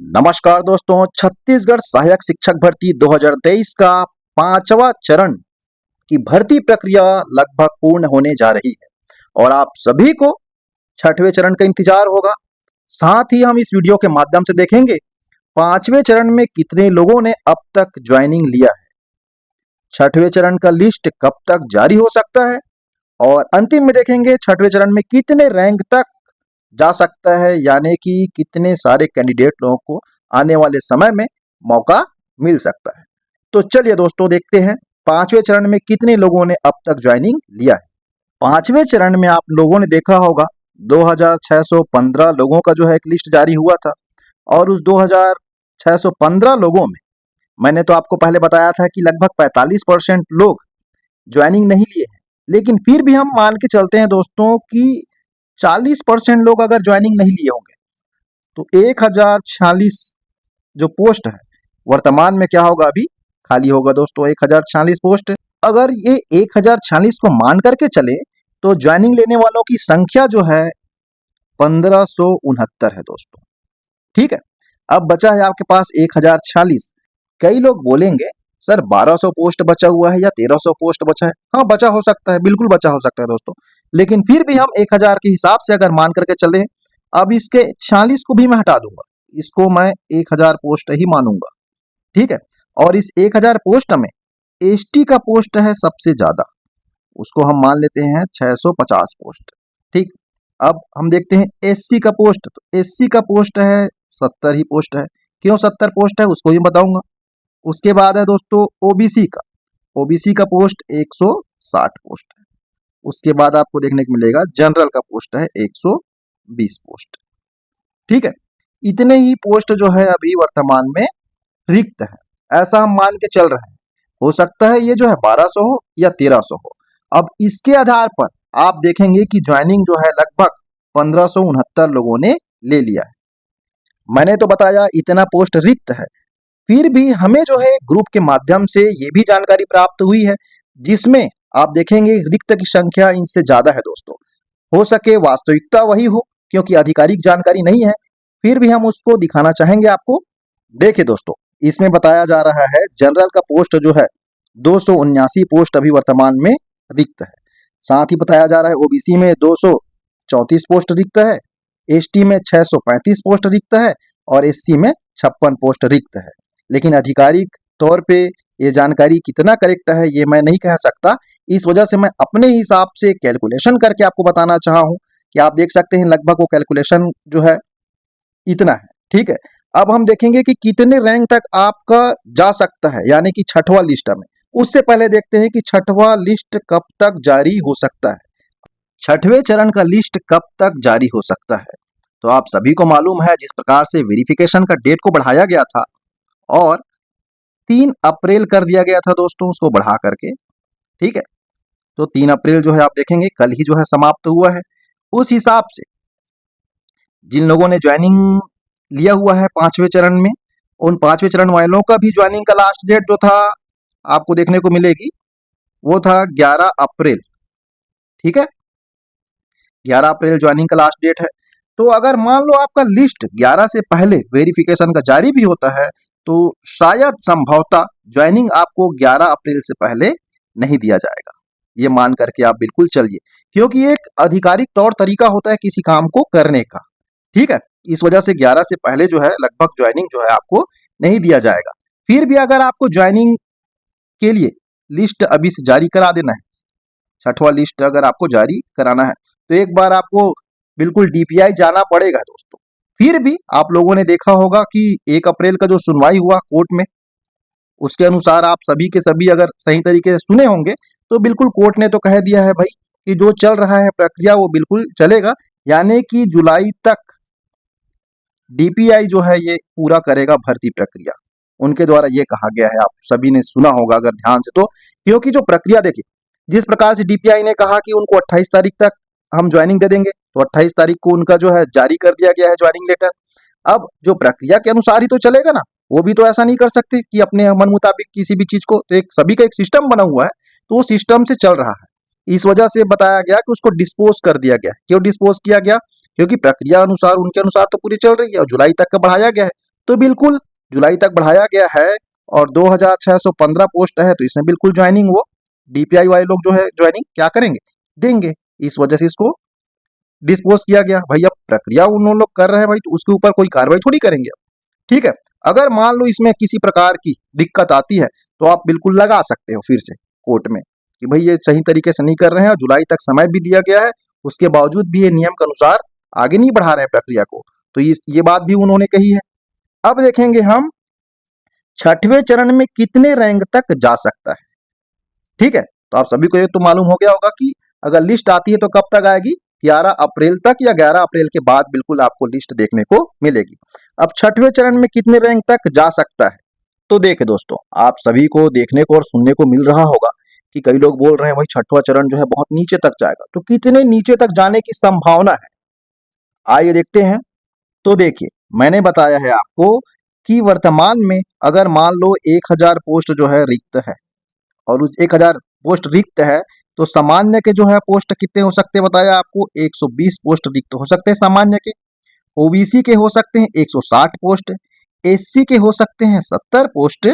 नमस्कार दोस्तों, छत्तीसगढ़ सहायक शिक्षक भर्ती 2023 का पांचवा चरण की भर्ती प्रक्रिया लगभग पूर्ण होने जा रही है और आप सभी को छठवें चरण का इंतजार होगा। साथ ही हम इस वीडियो के माध्यम से देखेंगे पांचवें चरण में कितने लोगों ने अब तक ज्वाइनिंग लिया है, छठवें चरण का लिस्ट कब तक जारी हो सकता है और अंतिम में देखेंगे छठवें चरण में कितने रैंक तक जा सकता है, यानी कि कितने सारे कैंडिडेट लोगों को आने वाले समय में मौका मिल सकता है। तो चलिए दोस्तों देखते हैं पांचवें चरण में कितने लोगों ने अब तक ज्वाइनिंग लिया है। पांचवें चरण में आप लोगों ने देखा होगा 2615 लोगों का जो है एक लिस्ट जारी हुआ था और उस 2615 लोगों में मैंने तो आपको पहले बताया था कि लगभग 45% लोग ज्वाइनिंग नहीं लिए हैं, लेकिन फिर भी हम मान के चलते हैं दोस्तों कि 40% लोग अगर ज्वाइनिंग नहीं लिए होंगे तो 1046 जो पोस्ट है वर्तमान में क्या होगा, अभी खाली होगा दोस्तों 1046 पोस्ट। अगर ये 1046 को मान करके चले तो ज्वाइनिंग लेने वालों की संख्या जो है 1569 है दोस्तों। ठीक है, अब बचा है आपके पास 1046। कई लोग बोलेंगे सर 1200 पोस्ट बचा हुआ है या 1300 पोस्ट बचा है। हाँ, बचा हो सकता है, बिल्कुल बचा हो सकता है दोस्तों, लेकिन फिर भी हम 1000 के हिसाब से अगर मान करके चले, अब इसके 46 को भी मैं हटा दूंगा, इसको मैं 1000 पोस्ट ही मानूंगा। ठीक है, और इस 1000 पोस्ट में एसटी का पोस्ट है सबसे ज्यादा, उसको हम मान लेते हैं 650 पोस्ट। ठीक, अब हम देखते हैं एससी का पोस्ट, तो एससी का पोस्ट है 70 ही पोस्ट है। क्यों 70 पोस्ट है उसको भी बताऊंगा। उसके बाद है दोस्तों ओबीसी का, ओबीसी का पोस्ट 160 पोस्ट है। उसके बाद आपको देखने को मिलेगा जनरल का पोस्ट है 120 पोस्ट। ठीक है, इतने ही पोस्ट जो है अभी वर्तमान में रिक्त है, ऐसा हम मान के चल रहे हैं। हो सकता है ये जो है 1200 हो या 1300 हो। अब इसके आधार पर आप देखेंगे कि ज्वाइनिंग जो है लगभग 1569 लोगों ने ले लिया है। मैंने तो बताया इतना पोस्ट रिक्त है, फिर भी हमें जो है ग्रुप के माध्यम से ये भी जानकारी प्राप्त हुई है जिसमें आप देखेंगे रिक्त की संख्या इनसे ज्यादा है दोस्तों। हो सके वास्तविकता वही हो, क्योंकि आधिकारिक जानकारी नहीं है, फिर भी हम उसको दिखाना चाहेंगे आपको। देखिए दोस्तों, इसमें बताया जा रहा है जनरल का पोस्ट जो है 279 पोस्ट अभी वर्तमान में रिक्त है। साथ ही बताया जा रहा है ओबीसी में 234 पोस्ट रिक्त है, एसटी में 635 पोस्ट रिक्त है और एससी में 56 पोस्ट रिक्त है। लेकिन आधिकारिक तौर पे ये जानकारी कितना करेक्ट है ये मैं नहीं कह सकता, इस वजह से मैं अपने हिसाब से कैलकुलेशन करके आपको बताना चाहा हूं कि आप देख सकते हैं लगभग वो कैलकुलेशन जो है इतना है। ठीक है, अब हम देखेंगे कि कितने रैंक तक आपका जा सकता है, यानी कि छठवां लिस्ट में। उससे पहले देखते हैं कि छठवां लिस्ट कब तक जारी हो सकता है, छठवें चरण का लिस्ट कब तक जारी हो सकता है। तो आप सभी को मालूम है जिस प्रकार से वेरिफिकेशन का डेट को बढ़ाया गया था और 3 अप्रैल कर दिया गया था दोस्तों उसको बढ़ा करके। ठीक है, तो 3 अप्रैल जो है आप देखेंगे कल ही जो है समाप्त हुआ है। उस हिसाब से जिन लोगों ने ज्वाइनिंग लिया हुआ है पांचवें चरण में, उन पांचवें चरण वालों का भी ज्वाइनिंग का लास्ट डेट जो था आपको देखने को मिलेगी वो था 11 अप्रैल। ठीक है, 11 अप्रैल ज्वाइनिंग का लास्ट डेट है। तो अगर मान लो आपका लिस्ट 11 से पहले वेरिफिकेशन का जारी भी होता है तो शायद संभवतः ज्वाइनिंग आपको 11 अप्रैल से पहले नहीं दिया जाएगा, ये मान करके आप बिल्कुल चलिए, क्योंकि एक आधिकारिक तौर तरीका होता है किसी काम को करने का। ठीक है, इस वजह से 11 से पहले जो है लगभग ज्वाइनिंग जो है आपको नहीं दिया जाएगा। फिर भी अगर आपको ज्वाइनिंग के लिए लिस्ट अभी से जारी करा देना है, छठवां लिस्ट अगर आपको जारी कराना है तो एक बार आपको बिल्कुल डीपीआई जाना पड़ेगा दोस्तों। फिर भी आप लोगों ने देखा होगा कि 1 अप्रैल का जो सुनवाई हुआ कोर्ट में, उसके अनुसार आप सभी के सभी अगर सही तरीके से सुने होंगे तो बिल्कुल कोर्ट ने तो कह दिया है भाई कि जो चल रहा है प्रक्रिया वो बिल्कुल चलेगा, यानी कि जुलाई तक डीपीआई जो है ये पूरा करेगा भर्ती प्रक्रिया। उनके द्वारा ये कहा गया है, आप सभी ने सुना होगा अगर ध्यान से तो, क्योंकि जो प्रक्रिया देखिए जिस प्रकार से डीपीआई ने कहा कि उनको 28 तारीख तक हम ज्वाइनिंग दे देंगे, तो 28 तारीख को उनका जो है जारी कर दिया गया है ज्वाइनिंग लेटर। अब जो प्रक्रिया के अनुसार ही तो चलेगा ना, वो भी तो ऐसा नहीं कर सकते कि अपने मन मुताबिक किसी भी चीज को, तो एक सभी का एक सिस्टम बना हुआ है तो वो सिस्टम से चल रहा है। इस वजह से बताया गया कि उसको डिस्पोज कर दिया गया। क्यों डिस्पोज किया गया? क्योंकि प्रक्रिया अनुसार उनके अनुसार तो पूरी चल रही है और जुलाई तक का बढ़ाया गया है, तो बिल्कुल जुलाई तक बढ़ाया गया है और 2615 पोस्ट है, तो इसमें बिल्कुल ज्वाइनिंग वो डीपीआई वाले लोग जो है ज्वाइनिंग क्या करेंगे, देंगे। इस वजह से इसको डिस्पोज किया गया। भाई अब प्रक्रिया उन लोग कर रहे हैं भाई, तो उसके ऊपर कोई कार्रवाई थोड़ी करेंगे। ठीक है, अगर मान लो इसमें किसी प्रकार की दिक्कत आती है तो आप बिल्कुल लगा सकते हो फिर से कोर्ट में कि भाई ये सही तरीके से नहीं कर रहे हैं, और जुलाई तक समय भी दिया गया है, उसके बावजूद भी ये नियम के अनुसार आगे नहीं बढ़ा रहे हैं प्रक्रिया को, तो ये बात भी उन्होंने कही है। अब देखेंगे हम छठवें चरण में कितने रैंक तक जा सकता है। ठीक है, तो आप सभी को ये तो मालूम हो गया होगा कि अगर लिस्ट आती है तो कब तक आएगी, 11 अप्रैल तक या 11 अप्रैल के बाद बिल्कुल आपको लिस्ट देखने को मिलेगी। अब छठवें चरण में कितने रैंक तक जा सकता है, तो देखिए दोस्तों, आप सभी को देखने को और सुनने को मिल रहा होगा कि कई लोग बोल रहे हैं भाई छठवां चरण जो है बहुत नीचे तक जाएगा, तो कितने नीचे तक जाने की संभावना है, आइए देखते हैं। तो देखिए, मैंने बताया है आपको कि वर्तमान में अगर मान लो 1000 पोस्ट जो है रिक्त है, और उस 1000 पोस्ट रिक्त है, तो सामान्य के जो है पोस्ट कितने हो सकते हैं बताया आपको, 120 पोस्ट रिक्त हो सकते हैं सामान्य के। ओबीसी के हो सकते हैं 160 पोस्ट, एससी के हो सकते हैं 70 पोस्ट,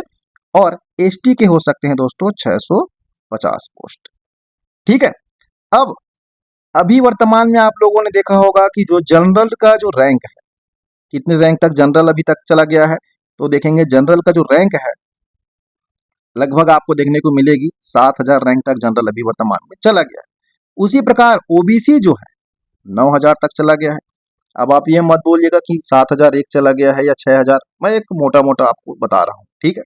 और एसटी के हो सकते हैं दोस्तों 650 पोस्ट। ठीक है, अब अभी वर्तमान में आप लोगों ने देखा होगा कि जो जनरल का जो रैंक है, कितने रैंक तक जनरल अभी तक चला गया है, तो देखेंगे जनरल का जो रैंक है लगभग आपको देखने को मिलेगी 7000 रैंक तक जनरल अभी वर्तमान में चला गया है। उसी प्रकार ओबीसी जो है 9000 तक चला गया है। अब आप ये मत बोलिएगा कि 7001 चला गया है या 6000, मैं एक मोटा मोटा आपको बता रहा हूँ। ठीक है,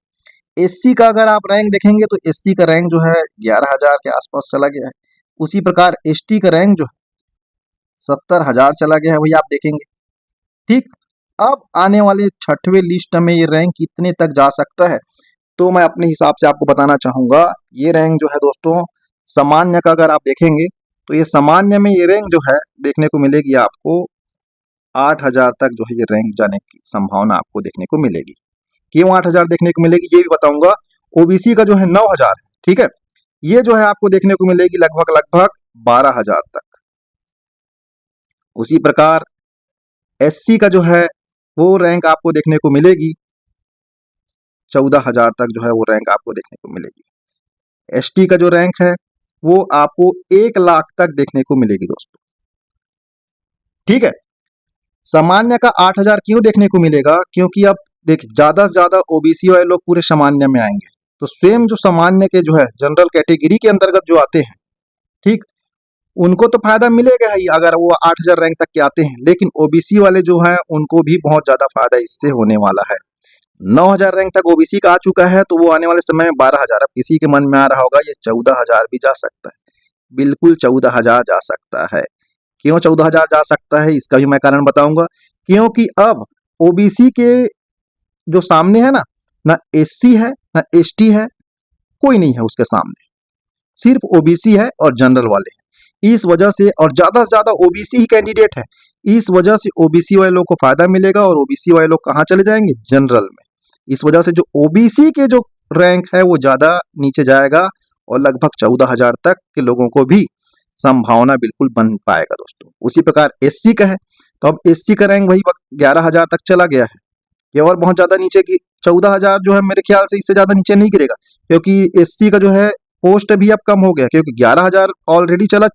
एससी का अगर आप रैंक देखेंगे तो एससी का रैंक जो है 11000 के आसपास चला गया है। उसी प्रकार एसटी का रैंक जो है 70000 चला गया है, वही आप देखेंगे। ठीक, अब आने वाले छठवें लिस्ट में ये रैंक कितने तक जा सकता है, तो मैं अपने हिसाब से आपको बताना चाहूंगा। ये रैंक जो है दोस्तों सामान्य का अगर आप देखेंगे तो ये सामान्य में ये रैंक जो है देखने को मिलेगी आपको 8000 तक जो है ये रैंक जाने की संभावना आपको देखने को मिलेगी। क्यों 8000 देखने को मिलेगी ये भी बताऊंगा। ओबीसी का जो है 9000 है। ठीक है, ये जो है आपको देखने को मिलेगी लगभग लगभग 12000 तक। उसी प्रकार एससी का जो है वो रैंक आपको देखने को मिलेगी 14000 तक जो है वो रैंक आपको देखने को मिलेगी। एसटी का जो रैंक है वो आपको 1 लाख तक देखने को मिलेगी दोस्तों। ठीक है, सामान्य का 8000 क्यों देखने को मिलेगा, क्योंकि अब देखिए ज्यादा से ज्यादा ओबीसी वाले लोग पूरे सामान्य में आएंगे, तो स्वयं जो सामान्य के जो है जनरल कैटेगरी के अंतर्गत जो आते हैं, ठीक, उनको तो फायदा मिलेगा ही अगर वो 8000 रैंक तक के आते हैं, लेकिन ओबीसी वाले जो हैं उनको भी बहुत ज्यादा फायदा इससे होने वाला है। 9000 रैंक तक ओबीसी का आ चुका है, तो वो आने वाले समय में 12000, अब किसी के मन में आ रहा होगा ये 14000 भी जा सकता है। बिल्कुल 14000 जा सकता है। क्यों 14000 जा सकता है, इसका भी मैं कारण बताऊंगा। क्योंकि अब ओबीसी के जो सामने है ना एससी है ना एसटी है, कोई नहीं है उसके सामने, सिर्फ ओबीसी है और जनरल वाले हैं। इस वजह से, और ज्यादा से ज्यादा ओबीसी ही कैंडिडेट है, इस वजह से ओबीसी वाले लोग को फायदा मिलेगा, और ओबीसी वाले लोग कहाँ चले जाएंगे, जनरल में। इस वजह से जो ओबीसी के जो रैंक है वो ज्यादा नीचे जाएगा, और लगभग 14000 तक के लोगों को भी संभावना बिल्कुल बन पाएगा दोस्तों। उसी प्रकार एससी का है, तो अब एससी का रैंक वही 11000 तक चला गया है, ये और बहुत ज्यादा नीचे की 14000 जो है मेरे ख्याल से इससे ज्यादा नीचे नहीं गिरेगा, क्योंकि एससी का जो है पोस्ट भी अब कम हो गया, क्योंकि 11000 ऑलरेडी चला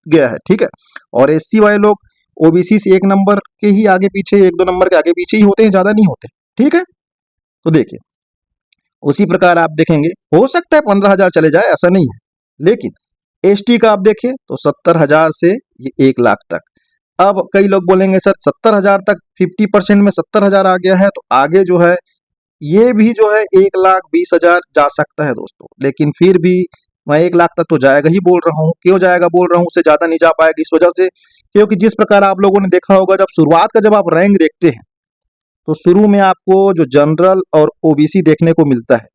गया है। ठीक है, और एससी वाले लोग ओबीसी से 1 नंबर के ही आगे पीछे, 1-2 नंबर के आगे पीछे ही होते हैं, ज्यादा नहीं होते। ठीक है, तो देखिए उसी प्रकार आप देखेंगे हो सकता है 15000 चले जाए, ऐसा नहीं है, लेकिन एसटी का आप देखें तो 70000 से ये 1 लाख तक। अब कई लोग बोलेंगे सर 70000 तक 50% में 70000 आ गया है, तो आगे जो है ये भी जो है 1,20,000 जा सकता है दोस्तों, लेकिन फिर भी मैं 1 लाख तक तो जाएगा ही बोल रहा हूँ। क्यों जाएगा बोल रहा हूँ, उससे ज्यादा नहीं जा पाएगा, इस वजह से क्योंकि जिस प्रकार आप लोगों ने देखा होगा जब शुरुआत का जब आप रैंक देखते हैं तो शुरू में आपको जो जनरल और ओबीसी देखने को मिलता है,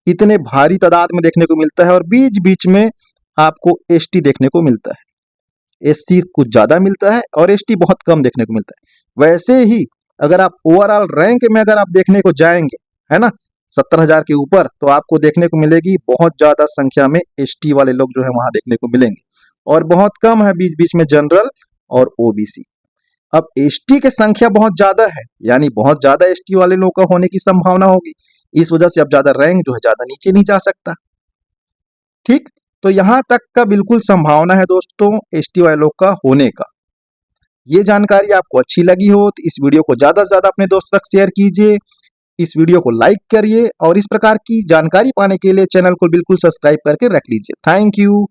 इतने भारी तादाद में देखने को मिलता है, और बीच बीच में आपको एसटी देखने को मिलता है। एससी कुछ ज्यादा मिलता है और एसटी बहुत कम देखने को मिलता है। वैसे ही अगर आप ओवरऑल रैंक में अगर आप देखने को जाएंगे, है ना, 70000 के ऊपर, तो आपको देखने को मिलेगी बहुत ज्यादा संख्या में एसटी वाले लोग जो है वहां देखने को मिलेंगे, और बहुत कम है बीच बीच में जनरल और ओबीसी। अब एसटी की संख्या बहुत ज्यादा है, यानी बहुत ज्यादा एसटी वाले लोगों का होने की संभावना होगी। इस वजह से अब ज्यादा रैंक जो है ज्यादा नीचे नहीं जा सकता। ठीक, तो यहां तक का बिल्कुल संभावना है दोस्तों एसटी वाले लोग का होने का। ये जानकारी आपको अच्छी लगी हो तो इस वीडियो को ज्यादा से ज्यादा अपने दोस्तों तक शेयर कीजिए, इस वीडियो को लाइक करिए और इस प्रकार की जानकारी पाने के लिए चैनल को बिल्कुल सब्सक्राइब करके रख लीजिए। Thank you.